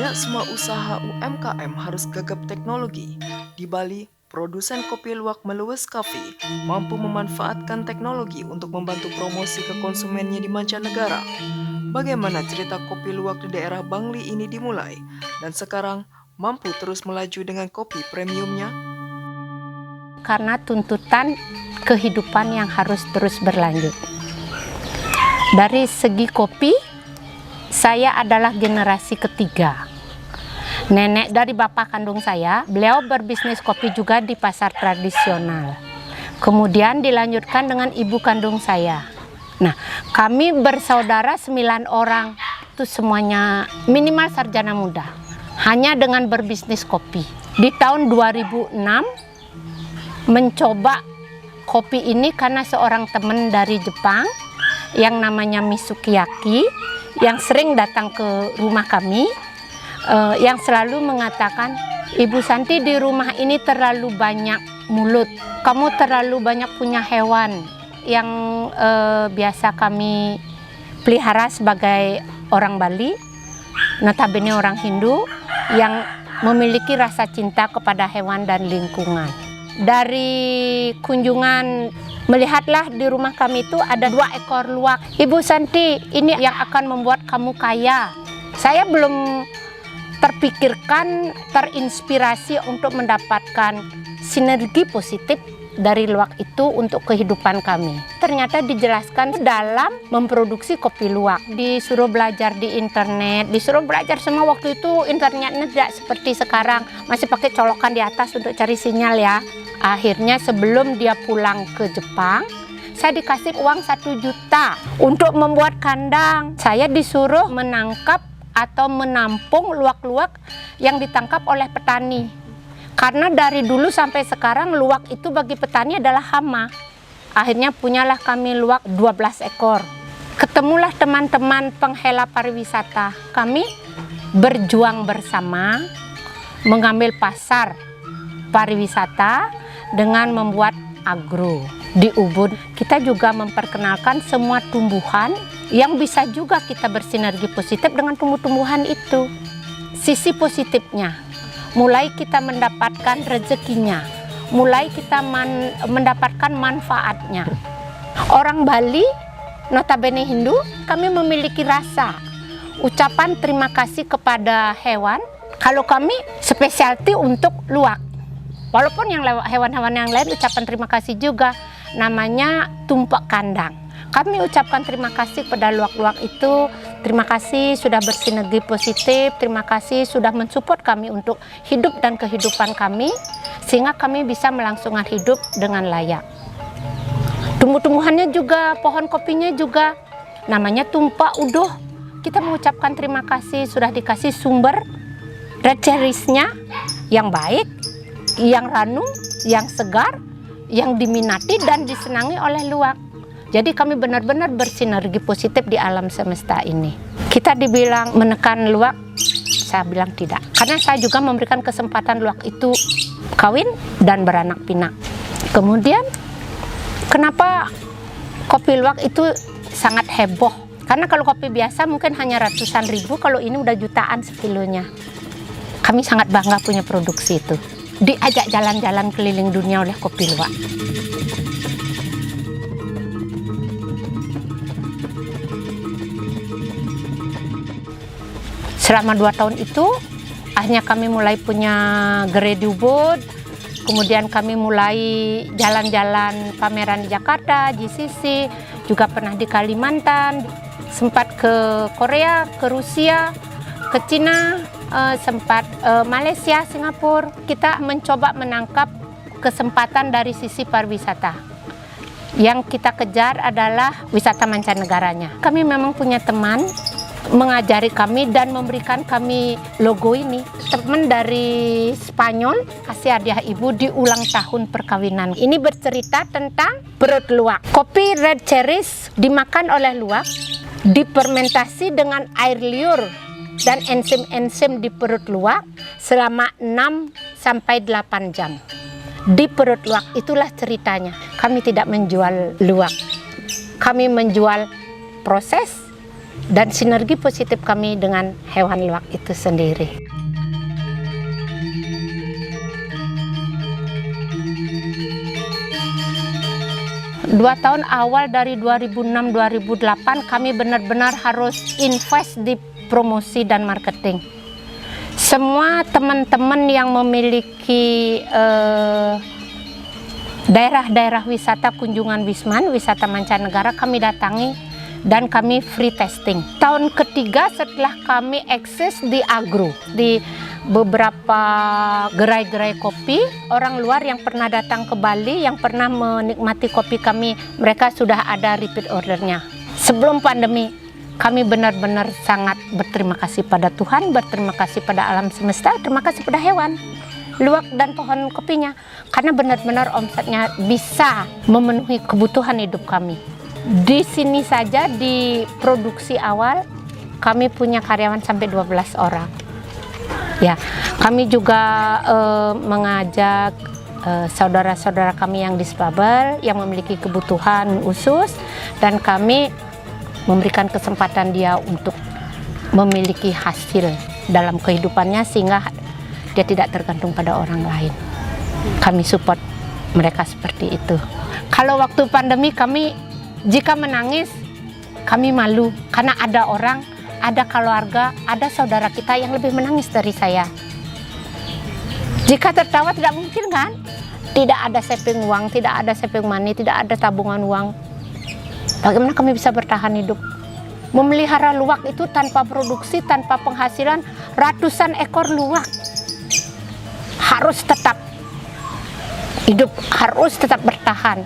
Tidak semua usaha UMKM harus gagap teknologi. Di Bali, produsen kopi luwak Meluwes Cafe mampu memanfaatkan teknologi untuk membantu promosi ke konsumennya di mancanegara. Bagaimana cerita kopi luwak di daerah Bangli ini dimulai, dan sekarang mampu terus melaju dengan kopi premiumnya? Karena tuntutan kehidupan yang harus terus berlanjut. Dari segi kopi, saya adalah generasi ketiga. Nenek dari bapak kandung saya, beliau berbisnis kopi juga di pasar tradisional. Kemudian dilanjutkan dengan ibu kandung saya. Nah, kami bersaudara 9 orang, itu semuanya minimal sarjana muda. Hanya dengan berbisnis kopi. Di tahun 2006, mencoba kopi ini karena seorang teman dari Jepang yang namanya Misukiyaki yang sering datang ke rumah kami, yang selalu mengatakan, "Ibu Santi, di rumah ini terlalu banyak mulut, kamu terlalu banyak punya hewan yang biasa kami pelihara sebagai orang Bali, notabene orang Hindu yang memiliki rasa cinta kepada hewan dan lingkungan." Dari kunjungan, melihatlah di rumah kami itu ada 2 ekor luwak. "Ibu Santi, ini yang akan membuat kamu kaya." Saya belum terpikirkan, terinspirasi untuk mendapatkan sinergi positif dari luwak itu untuk kehidupan kami. Ternyata dijelaskan dalam memproduksi kopi luwak. Disuruh belajar di internet, disuruh belajar semua. Waktu itu internetnya tidak seperti sekarang, masih pakai colokan di atas untuk cari sinyal ya. Akhirnya sebelum dia pulang ke Jepang, saya dikasih uang 1 juta untuk membuat kandang. Saya disuruh menangkap atau menampung luwak-luwak yang ditangkap oleh petani. Karena dari dulu sampai sekarang luwak itu bagi petani adalah hama. Akhirnya punyalah kami luwak 12 ekor. Ketemulah teman-teman penghela pariwisata. Kami berjuang bersama mengambil pasar pariwisata dengan membuat agro. Di Ubud kita juga memperkenalkan semua tumbuhan yang bisa juga kita bersinergi positif dengan tumbuh-tumbuhan itu. Sisi positifnya, mulai kita mendapatkan rezekinya, mulai kita mendapatkan manfaatnya. Orang Bali, notabene Hindu, kami memiliki rasa ucapan terima kasih kepada hewan. Kalau kami spesialty untuk luwak. Walaupun yang hewan-hewan yang lain ucapan terima kasih juga, namanya tumpak kandang. Kami ucapkan terima kasih pada luwak-luwak itu. Terima kasih sudah bersinergi positif, terima kasih sudah mensupport kami untuk hidup dan kehidupan kami, sehingga kami bisa melangsungkan hidup dengan layak. Tumbuh-tumbuhannya juga, pohon kopinya juga, namanya tumpak udoh. Kita mengucapkan terima kasih sudah dikasih sumber red cherries-nya yang baik, yang ranum, yang segar, yang diminati dan disenangi oleh luwak. Jadi kami benar-benar bersinergi positif di alam semesta ini. Kita dibilang menekan luwak, saya bilang tidak. Karena saya juga memberikan kesempatan luwak itu kawin dan beranak pinak. Kemudian, kenapa kopi luwak itu sangat heboh? Karena kalau kopi biasa mungkin hanya ratusan ribu, kalau ini udah jutaan sekilonya. Kami sangat bangga punya produksi itu. Diajak jalan-jalan keliling dunia oleh kopi luwak. Selama 2 tahun itu, akhirnya kami mulai punya gerai di Ubud, kemudian kami mulai jalan-jalan pameran di Jakarta, GCC, juga pernah di Kalimantan, sempat ke Korea, ke Rusia, ke Cina, sempat Malaysia, Singapura. Kita mencoba menangkap kesempatan dari sisi pariwisata. Yang kita kejar adalah wisata mancanegaranya. Kami memang punya teman mengajari kami dan memberikan kami logo ini. Teman dari Spanyol kasih hadiah ibu di ulang tahun perkawinan. Ini bercerita tentang perut luwak. Kopi red cherries dimakan oleh luwak, difermentasi dengan air liur dan enzim-enzim di perut luwak selama 6-8 jam. Di perut luwak, itulah ceritanya. Kami tidak menjual luwak. Kami menjual proses dan sinergi positif kami dengan hewan luwak itu sendiri. Dua tahun awal dari 2006-2008 kami benar-benar harus invest di promosi dan marketing. Semua teman-teman yang memiliki daerah-daerah wisata kunjungan Wisman, wisata mancanegara kami datangi dan kami free testing. Tahun ketiga setelah kami eksis di agro, di beberapa gerai-gerai kopi, orang luar yang pernah datang ke Bali, yang pernah menikmati kopi kami, mereka sudah ada repeat ordernya. Sebelum pandemi, kami benar-benar sangat berterima kasih pada Tuhan, berterima kasih pada alam semesta, terima kasih pada hewan, luwak dan pohon kopinya, karena benar-benar omsetnya bisa memenuhi kebutuhan hidup kami. Di sini saja di produksi awal, kami punya karyawan sampai 12 orang. Ya, kami juga mengajak saudara-saudara kami yang disabel, yang memiliki kebutuhan khusus, dan kami memberikan kesempatan dia untuk memiliki hasil dalam kehidupannya sehingga dia tidak tergantung pada orang lain. Kami support mereka seperti itu. Kalau waktu pandemi kami jika menangis, kami malu karena ada orang, ada keluarga, ada saudara kita yang lebih menangis dari saya. Jika tertawa tidak mungkin kan? Tidak ada saving uang, tidak ada saving money, tidak ada tabungan uang. Bagaimana kami bisa bertahan hidup? Memelihara luwak itu tanpa produksi, tanpa penghasilan, ratusan ekor luwak. Harus tetap hidup, harus tetap bertahan.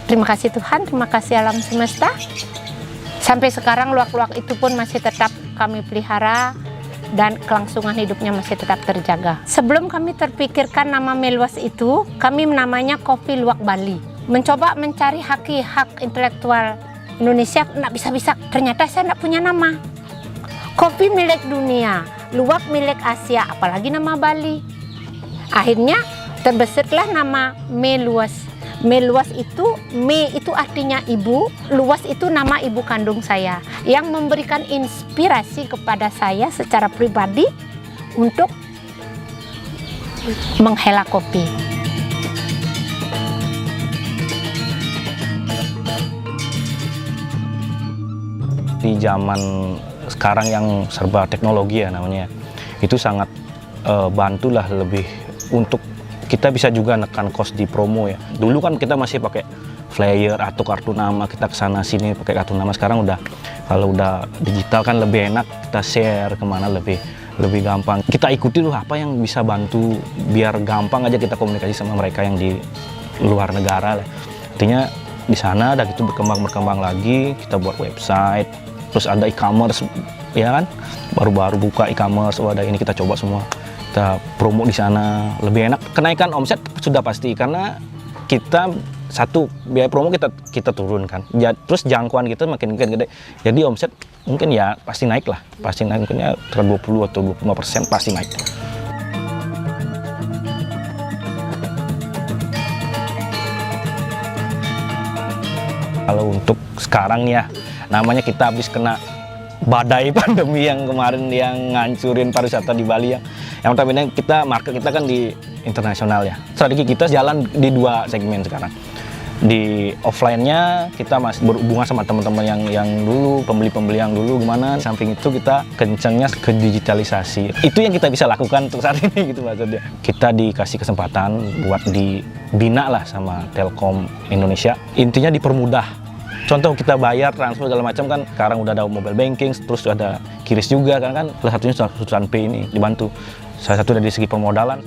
Terima kasih Tuhan, terima kasih alam semesta. Sampai sekarang luwak-luwak itu pun masih tetap kami pelihara dan kelangsungan hidupnya masih tetap terjaga. Sebelum kami terpikirkan nama Meluas itu, kami menamanya Kopi Luwak Bali. Mencoba mencari hak intelektual Indonesia, nggak bisa-bisa. Ternyata saya nggak punya nama. Kopi milik dunia, luwak milik Asia, apalagi nama Bali. Akhirnya terbesarlah nama Meluas. Meluas itu, me itu artinya ibu, luas itu nama ibu kandung saya yang memberikan inspirasi kepada saya secara pribadi untuk menghela kopi. Di zaman sekarang yang serba teknologi ya namanya, itu sangat bantulah lebih untuk kita bisa juga nekan cost di promo ya. Dulu kan kita masih pakai flyer atau kartu nama, kita kesana sini pakai kartu nama. Sekarang udah, kalau udah digital kan lebih enak, kita share kemana lebih gampang. Kita ikuti loh apa yang bisa bantu biar gampang aja kita komunikasi sama mereka yang di luar negara lah. Artinya di sana ada gitu berkembang lagi, kita buat website, terus ada e-commerce ya kan, baru-baru buka e-commerce, ada ini kita coba semua. Kita promo di sana lebih enak, kenaikan omset sudah pasti karena kita satu biaya promo kita turunkan, terus jangkauan kita makin gede, jadi omset mungkin ya pasti naik lah, pasti naik mungkin ya 20 atau 25% pasti naik. Kalau untuk sekarang ya namanya kita habis kena badai pandemi yang kemarin yang ngancurin pariwisata di Bali ya. Yang pertama market kita kan di internasional ya. Strategi kita jalan di dua segmen sekarang. Di offline-nya kita masih berhubungan sama teman-teman yang dulu, pembeli-pembeli yang dulu gimana. Samping itu kita kencengnya ke digitalisasi. Itu yang kita bisa lakukan untuk saat ini gitu maksudnya. Kita dikasih kesempatan buat dibina lah sama Telkom Indonesia. Intinya dipermudah. Contoh kita bayar, transfer segala macam kan, sekarang udah ada mobile banking, terus ada QRIS juga kan salah satunya Sultan Pay ini dibantu. Salah satu dari segi permodalan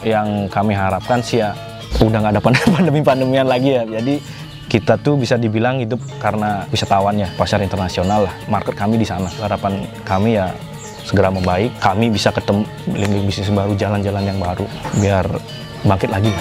yang kami harapkan sih ya udah nggak ada pandemi-pandemian lagi ya. Jadi kita tuh bisa dibilang hidup karena wisatawannya, pasar internasional lah, market kami di sana. Harapan kami ya segera membaik, kami bisa ketemu bisnis baru, jalan-jalan yang baru biar bangkit lagi.